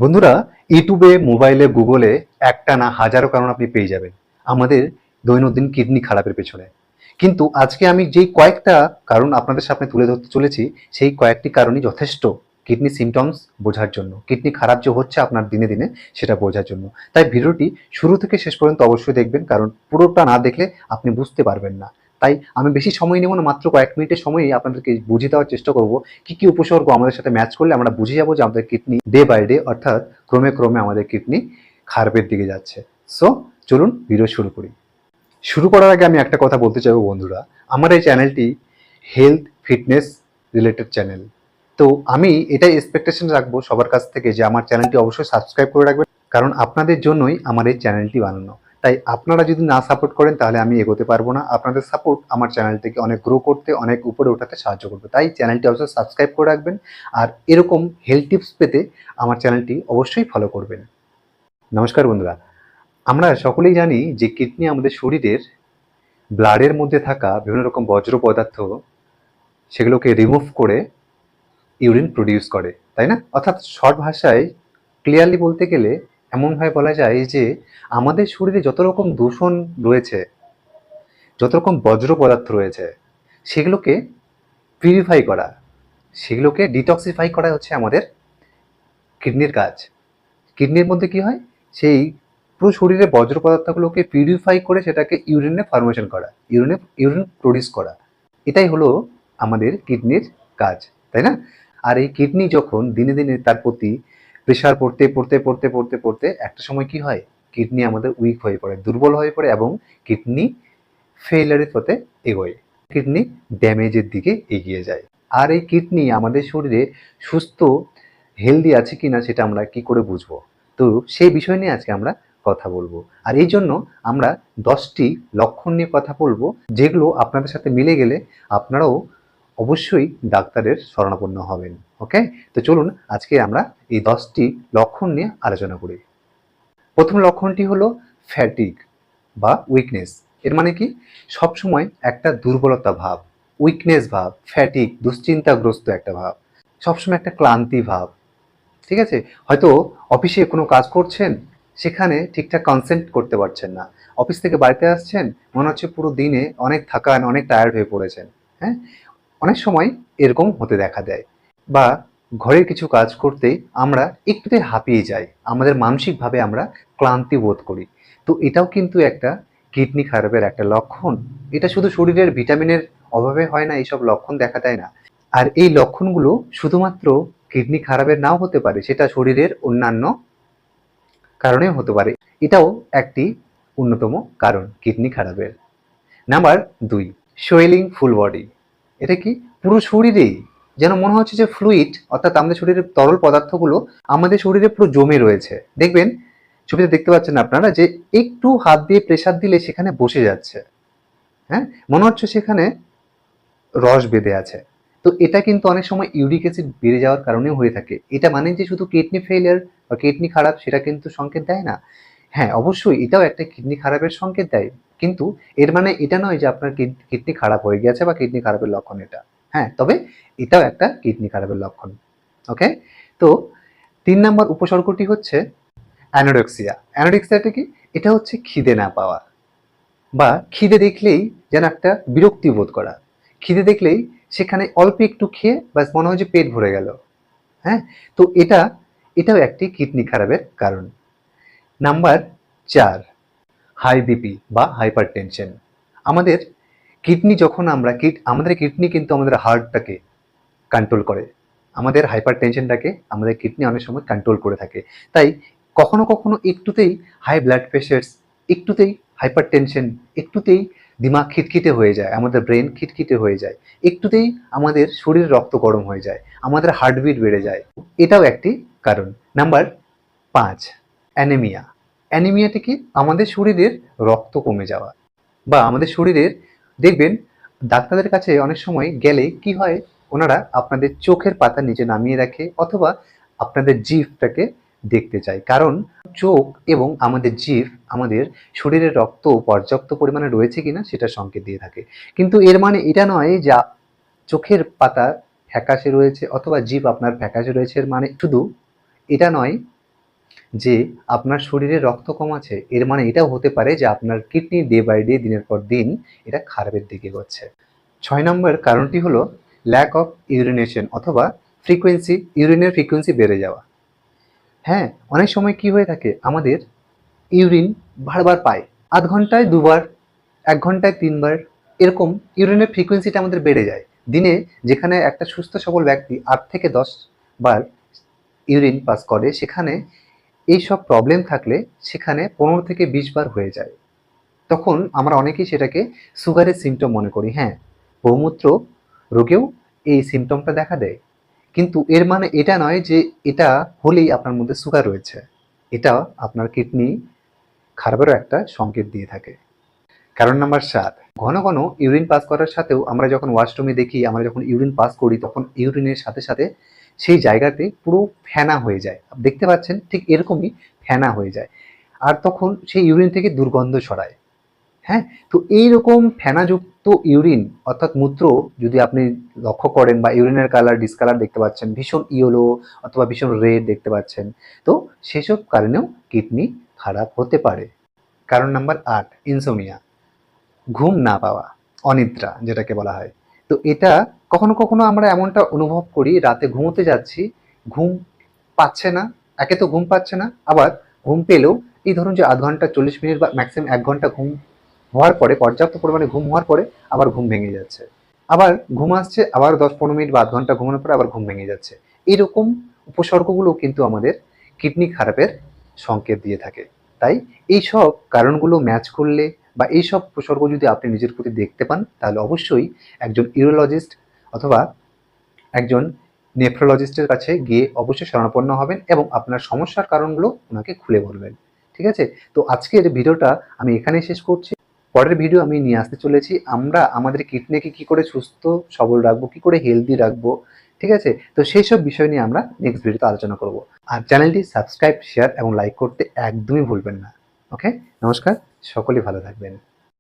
বন্ধুরা, ইউটিউবে, মোবাইলে, গুগলে একটানা হাজারো কারণ আপনি পেয়ে যাবেন আমাদের দৈনন্দিন কিডনি খারাপের পেছনে। কিন্তু আজকে আমি যেই কয়েকটা কারণ আপনাদের সামনে তুলে ধরতে চলেছি, সেই কয়েকটি কারণই যথেষ্ট কিডনি সিমটমস বোঝার জন্য, কিডনি খারাপ যে হচ্ছে আপনার দিনে দিনে সেটা বোঝার জন্য। তাই ভিডিওটি শুরু থেকে শেষ পর্যন্ত অবশ্যই দেখবেন, কারণ পুরোটা না দেখলে আপনি বুঝতে পারবেন না। তাই আমি বেশি সময় নেব না, মাত্র কয়েক মিনিটের সময়ই আপনাদেরকে বুঝিয়ে দেওয়ার চেষ্টা করব কি কি উপসর্গ আমাদের সাথে ম্যাচ করলে আমরা বুঝে যাবো যে আমাদের কিডনি ডে বাই ডে, অর্থাৎ ক্রমে ক্রমে আমাদের কিডনি খারাপের দিকে যাচ্ছে। সো চলুন ভিডিও শুরু করি। শুরু করার আগে আমি একটা কথা বলতে চাইবো বন্ধুরা, আমার এই চ্যানেলটি হেলথ ফিটনেস রিলেটেড চ্যানেল। তো আমি এটাই এক্সপেকটেশন রাখবো সবার কাছ থেকে যে আমার চ্যানেলটি অবশ্যই সাবস্ক্রাইব করে রাখবেন, কারণ আপনাদের জন্যই আমার এই চ্যানেলটি বানানো। তাই আপনারা যদি না সাপোর্ট করেন তাহলে আমি এগোতে পারবো না। আপনাদের সাপোর্ট আমার চ্যানেলটিকে অনেক গ্রো করতে, অনেক উপরে ওঠাতে সাহায্য করবে। তাই চ্যানেলটি অবশ্যই সাবস্ক্রাইব করে রাখবেন, আর এরকম হেলথ টিপস পেতে আমার চ্যানেলটি অবশ্যই ফলো করবেন। নমস্কার বন্ধুরা, আমরা সকলেই জানি যে কিডনি আমাদের শরীরের ব্লাডের মধ্যে থাকা বিভিন্ন রকম বজ্র পদার্থ সেগুলোকে রিমুভ করে ইউরিন প্রডিউস করে, তাই না? অর্থাৎ শর্ট ভাষায় ক্লিয়ারলি বলতে গেলে এমনভাবে বলা যায় যে আমাদের শরীরে যত রকম দূষণ রয়েছে, যত রকম বজ্র পদার্থ রয়েছে, সেগুলোকে পিউরিফাই করা, সেগুলোকে ডিটক্সিফাই করা হচ্ছে আমাদের কিডনির কাজ। কিডনির মধ্যে কি হয়, সেই পুরো শরীরে বজ্র পদার্থগুলোকে পিউরিফাই করে সেটাকে ইউরিনে ফরমেশন করা, ইউরিন প্রডিউস করা, এটাই হলো আমাদের কিডনির কাজ, তাই না? আর এই কিডনি যখন দিনে দিনে তার প্রতি প্রেশার পড়তে পড়তে পড়তে পড়তে পড়তে একটা সময় কি হয়, কিডনি আমাদের উইক হয়ে পড়ে, দুর্বল হয়ে পড়ে এবং কিডনি ফেইলারের পথে এগোয়, কিডনি ড্যামেজের দিকে এগিয়ে যায়। আর এই কিডনি আমাদের শরীরে সুস্থ হেলদি আছে কিনা সেটা আমরা কি করে বুঝবো? তো সেই বিষয় নিয়ে আজকে আমরা কথা বলবো। আর এই জন্য আমরা 10টি লক্ষণ নিয়ে কথা বলবো, যেগুলো আপনাদের সাথে মিলে গেলে আপনারাও অবশ্যই ডাক্তারের শরণাপন্ন হবেন। ওকে, তো চলুন আজকে আমরা এই 10টি লক্ষণ নিয়ে আলোচনা করি। প্রথম লক্ষণটি হলো ফ্যাটিগ বা উইকনেস। এর মানে কি, সবসময় একটা দুর্বলতা ভাব, উইকনেস ভাব, ফ্যাটিগ, দুশ্চিন্তাগ্রস্ত একটা ভাব, সবসময় একটা ক্লান্তি ভাব। ঠিক আছে, হয়তো অফিসে কোনো কাজ করছেন, সেখানে ঠিকঠাক কনসেন্ট্রেট করতে পারছেন না। অফিস থেকে বাড়িতে আসছেন, মনে হচ্ছে পুরো দিনে অনেক থাকান, অনেক টায়ার্ড হয়ে পড়েছেন। হ্যাঁ, অনেক সময় এরকম হতে দেখা দেয়। বা ঘরের কিছু কাজ করতেই আমরা একটুতে হাঁপিয়ে যাই, আমাদের মানসিকভাবে আমরা ক্লান্তি বোধ করি। তো এটাও কিন্তু একটা কিডনি খারাপের একটা লক্ষণ। এটা শুধু শরীরের ভিটামিনের অভাবে হয় না, এইসব লক্ষণ দেখা দেয় না। আর এই লক্ষণগুলো শুধুমাত্র কিডনি খারাপের নাও হতে পারে, সেটা শরীরের অন্যান্য কারণেও হতে পারে। এটাও একটি অন্যতম কারণ কিডনি খারাপের। Number 2, swelling full body. এটা কি, পুরো শরীরেই যেন মনে হচ্ছে যে ফ্লুইড, অর্থাৎ আমাদের শরীরের তরল পদার্থগুলো আমাদের শরীরে পুরো জমে রয়েছে। দেখবেন ছবিতে দেখতে পাচ্ছেন আপনারা যে একটু হাত দিয়ে প্রেসার দিলে সেখানে বসে যাচ্ছে। হ্যাঁ, মনে হচ্ছে সেখানে রস বেঁধে আছে। তো এটা কিন্তু অনেক সময় ইউরিক অ্যাসিড বেড়ে যাওয়ার কারণেও হয়ে থাকে। এটা মানে যে শুধু কিডনি ফেলিয়ার বা কিডনি খারাপ সেটা কিন্তু সংকেত দেয় না। হ্যাঁ, অবশ্যই এটাও একটা কিডনি খারাপের সংকেত দেয়, কিন্তু এর মানে এটা নয় যে আপনার কিডনি খারাপ হয়ে গেছে বা কিডনি খারাপের লক্ষণ এটা। হ্যাঁ, তবে এটাও একটা কিডনি খারাপের লক্ষণ। ওকে, তো 3 নম্বর উপসর্গটি হচ্ছে অ্যানোরেক্সিয়া। অ্যানোরেক্সিয়াটা কি, এটা হচ্ছে খিদে না পাওয়া, বা খিদে দেখলেই যেন একটা বিরক্তি বোধ করা। খিদে দেখলেই সেখানে অল্প একটু খেয়ে ব্যাস মনে হয় যে পেট ভরে গেল। হ্যাঁ, তো এটাও একটি কিডনি খারাপের কারণ। নাম্বার 4, হাই বিপি বা হাইপার টেনশন। আমাদের কিডনি যখন আমাদের কিডনি কিন্তু আমাদের হার্টটাকে কন্ট্রোল করে, আমাদের হাইপার টেনশনটাকে আমাদের কিডনি অনেক সময় কন্ট্রোল করে থাকে। তাই কখনো কখনো একটুতেই হাই ব্লাড প্রেশার, একটুতেই হাইপার টেনশন, একটুতেই দিমাগ খিটখিটে হয়ে যায়, আমাদের ব্রেন খিটখিটে হয়ে যায়, একটুতেই আমাদের শরীর রক্ত গরম হয়ে যায়, আমাদের হার্টবিট বেড়ে যায়। এটাও একটি কারণ। Number 5, anaemia. অ্যানিমিয়াটা কি, আমাদের শরীরের রক্ত কমে যাওয়া, বা আমাদের শরীরের, দেখবেন ডাক্তারদের কাছে অনেক সময় গেলে কি হয়, ওনারা আপনাদের চোখের পাতা নিচে নামিয়ে রাখে, অথবা আপনাদের জিভটাকে দেখতে চায়, কারণ চোখ এবং আমাদের জিভ আমাদের শরীরের রক্ত পর্যাপ্ত পরিমাণে রয়েছে কিনা সেটা সংকেত দিয়ে থাকে। কিন্তু এর মানে এটা নয় যে চোখের পাতা ফ্যাকাশে রয়েছে অথবা জিভ আপনার ফ্যাকাশে রয়েছে, এর মানে শুধু এটা নয় যে আপনার শরীরে রক্ত কম আছে, এর মানে এটাও হতে পারে যে আপনার কিডনি ডে বাই ডে, দিনের পর দিন এটা খারাপের দিকে এগোচ্ছে। 6 নম্বর কারণটি হলো ল্যাক অফ ইউরিনেশন অথবা ইউরিনের ফ্রিকোয়েন্সি বেড়ে যাওয়া। হ্যাঁ, অনেক সময় কি হয়ে থাকে, আমাদের ইউরিন বারবার পায়, আধ ঘন্টায় 2 বার, 1 ঘন্টায় 3 বার, এরকম ইউরিনের ফ্রিকোয়েন্সিটা আমাদের বেড়ে যায়। দিনে যেখানে একটা সুস্থ সবল ব্যক্তি 8 থেকে 10 বার ইউরিন পাস করে, সেখানে এইসব প্রবলেম থাকলে সেখানে 15 থেকে 20 বার হয়ে যায়। তখন আমরা অনেকেই সেটাকে সুগারের সিমটম মনে করি। হ্যাঁ, বহুমূত্র রোগেও এই সিমটমটা দেখা দেয়, কিন্তু এর মানে এটা নয় যে এটা হলেই আপনার মধ্যে সুগার রয়েছে। এটা আপনার কিডনি খারাপেরও একটা সংকেত দিয়ে থাকে। কারণ নাম্বার 7, ঘন ঘন ইউরিন পাস করার সাথেও আমরা যখন ওয়াশরুমে দেখি, আমরা যখন ইউরিন পাস করি তখন ইউরিনের সাথে সাথে সেই জায়গাতে পুরো ফেনা হয়ে যায়। দেখতে পাচ্ছেন ঠিক এরকমই ফেনা হয়ে যায়, আর তখন সেই ইউরিন থেকে দুর্গন্ধ ছড়ায়। হ্যাঁ, তো এইরকম ফেনাযুক্ত ইউরিন অর্থাৎ মূত্র যদি আপনি লক্ষ্য করেন বা ইউরিনের কালার ডিসকালার দেখতে পাচ্ছেন, ভীষণ ইয়েলো অথবা ভীষণ রেড দেখতে পাচ্ছেন, তো সেসব কারণেও কিডনি খারাপ হতে পারে। কারণ নাম্বার 8, ইনসোমিয়া, ঘুম না পাওয়া, অনিদ্রা যেটাকে বলা হয়। তো এটা কখনো কখনো আমরা এমনটা অনুভব করি, রাতে ঘুমোতে যাচ্ছি, ঘুম পাচ্ছে না, একে তো ঘুম পাচ্ছে না, আবার ঘুম পেলেও এই ধরুন যে আধ ঘন্টা 40 মিনিট বা ম্যাক্সিমাম 1 ঘন্টা ঘুম হওয়ার পরে, পর্যাপ্ত পরিমাণে ঘুম হওয়ার পরে আবার ঘুম ভেঙে যাচ্ছে, আবার ঘুম আসছে, আবার 10-15 মিনিট বা আধ ঘন্টা ঘুমানোর পরে আবার ঘুম ভেঙে যাচ্ছে। এরকম উপসর্গগুলো কিন্তু আমাদের কিডনি খারাপের সংকেত দিয়ে থাকে। তাই এইসব কারণগুলো ম্যাচ করলে বা এইসব উপসর্গ যদি আপনি নিজের প্রতি দেখতে পান, তাহলে অবশ্যই একজন ইউরোলজিস্ট অথবা একজন নেফ্রোলজিস্টের কাছে গিয়ে অবশ্যই শরণাপন্ন হবেন এবং আপনার সমস্যার কারণগুলো ওনাকে খুলে বলবেন। ঠিক আছে? তো আজকের ভিডিওটা আমি এখানেই শেষ করছি। পরের ভিডিও আমি নিয়ে আসতে চলেছি আমরা আমাদের কিডনিকে কি করে সুস্থ সবল রাখবো, কি করে হেলদি রাখবো। ঠিক আছে? তো সেই সব বিষয় নিয়ে আমরা নেক্সট ভিডিওতে আলোচনা করব। আর চ্যানেলটি সাবস্ক্রাইব, শেয়ার এবং লাইক করতে একদমই ভুলবেন না। ওকে? নমস্কার, সকলেই ভালো থাকবেন।